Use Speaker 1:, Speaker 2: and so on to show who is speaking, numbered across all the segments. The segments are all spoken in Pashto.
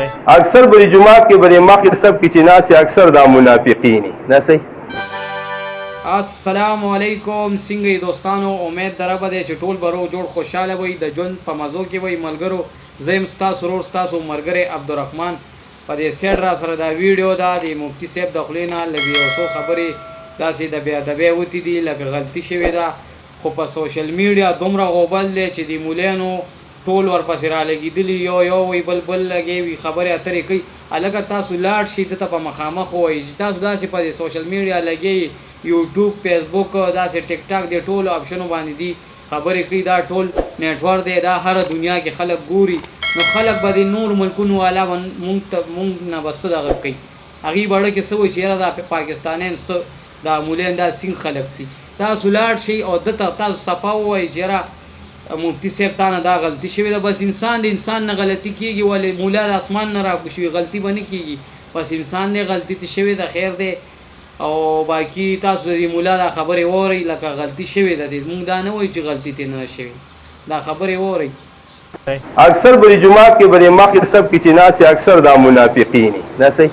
Speaker 1: اکثر بری جماعت کې بری مخکې سب کې چې ناس اکثر دا منافقین نه صحیح.
Speaker 2: السلام علیکم څنګه دوستانو امید دربه دی چې ټول برو جوړ خوشاله وي د ژوند په مزو کې وي ملګرو زم ستاسو ورور ستاسو مرګره عبدالرحمن په دې سیټ را سره دا ویډیو دا د مفتی صاحب د خلینا لګي او څو خبرې داسې د بیا د بیا وتی دي لکه غلطي شوې ده خو په سوشل میډیا دومره غوبل دی چې د مولانو ټول ورپسې را لګېدلي یو وی بل لګي وي خبرې اترې کوي الګا تاسو لاړ شي دته په مخامخ وای تاسو داسې په سوشل میډیا لګي یوټیوب فیسبوک داسې ټیک ټاک دی ټول آپشنو باندې دي خبرې کوي دا ټول نیټورک دی دا هر دنیا کې خلک ګوري نو خلک به د نور ملکونو والا مونږ نه بس دغه کوي هغې بړه کې څه وایي چې یاره دا پاکستانیان څه دا مولین دا سینګ خلک دي تاسو لاړ شئ او دته تاسو صفا ووایئ چې یاره مفتی صاحب تا نه دا غلطي شوې ده بس انسان د انسان نه غلطي کېږي ولې مولا د اسمان نه راکوشوي غلطي به نه کېږي بس انسان دی غلطي ته شوې ده خیر دی او باقي تاسو د مولا دا خبرې واورئ لکه غلطي شوې ده موږ دا نه وایو چې غلطي ترې نه شوې دا خبرې واورئ.
Speaker 1: اکثر بری جماعت کې بری مخکې سب کې چې ناس اکثر دا منافقین نه صحیح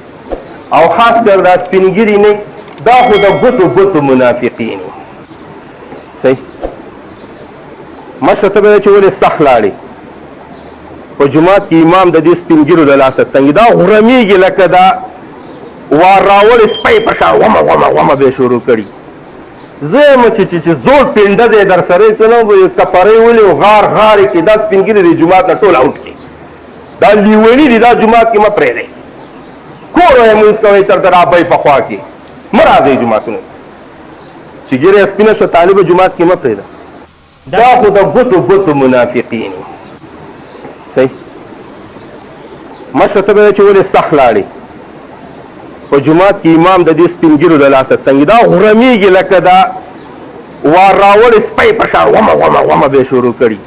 Speaker 1: او خاص کر دا سپینګیري نه دا خو د بوتو منافقین صحیح. مشته به چې ولې سخت لاړې په جماعت کې امام د دې سپینګیرو د لاسه تنګي دا غرمیږي لکه دا وار راول سپی په شا ومه به شروع کړي زه یم چې زوړ پنډه دی در سره یې څه نه وایي کپرۍ ولې غار کې دا سپینګیري د جومات نه ټول اوټ کړي دا لیوني دي دا جومات کې مه پرېږدئ کور یې مونځ کوئ تر د رابۍ په خوا کې مه راځئ جوماتونو چې ګیره یې سپینه شوه طالبه جومات کې مه پرېږده دا خو د بوتو منافقین صحیح. مشته به چې ولې سخت لاړې په جومات کې امام د دې سپینګیرو د لاسه تنګي دا غرمیږي لکه دا وار راول سپی په شا ومه به شروع کړي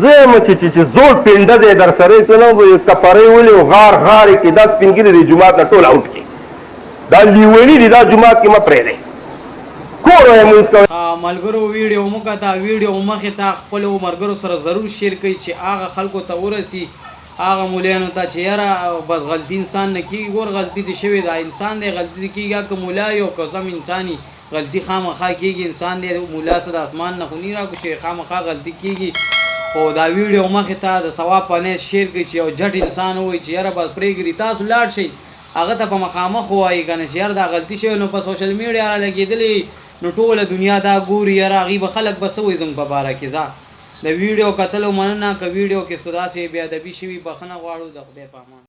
Speaker 1: زه یم چې زوړ پنډه دی در سره یې څه نه وایي کپرۍ ولې غار کې دا سپینګیري د جومات نه ټول اوټ کړي دا لیوني دي دا جومات کې مه پرېږدئ
Speaker 2: ملګرو ویډیو مو کته ویډیو مخې ته خپلو ملګرو سره ضرور شیر کړئ چې هغه خلکو ته ورسي هغه مولانو ته چې یاره بس غلطي انسان نه کېږي ګور غلطي دې شوې ده انسان دی غلطي دې کېږي که مولا یو قسم انساني غلطي خامخا کېږي انسان دی مولا څه د اسمان نه خو نه راکوشي خامخا غلطي کېږي خو دا ویډیو مخې ته د ثواب په نیت شیر کړئ چې یو جټ انسان ووایي چې یاره بس پرېږدي تاسو لاړ شئ هغه ته په مخامخ ووایي که نه چې یاره دا غلطي شوې نو په سوشل میډیا را لګېدلې نو ټوله دنیا دا ګوري یاره هغې به خلک به څه وایي زموږ په باره کې ځه د ویډیو کتلو مننه که ویډیو کې څه داسې بې ادبي شوي بخښنه غواړو د خدای په امان.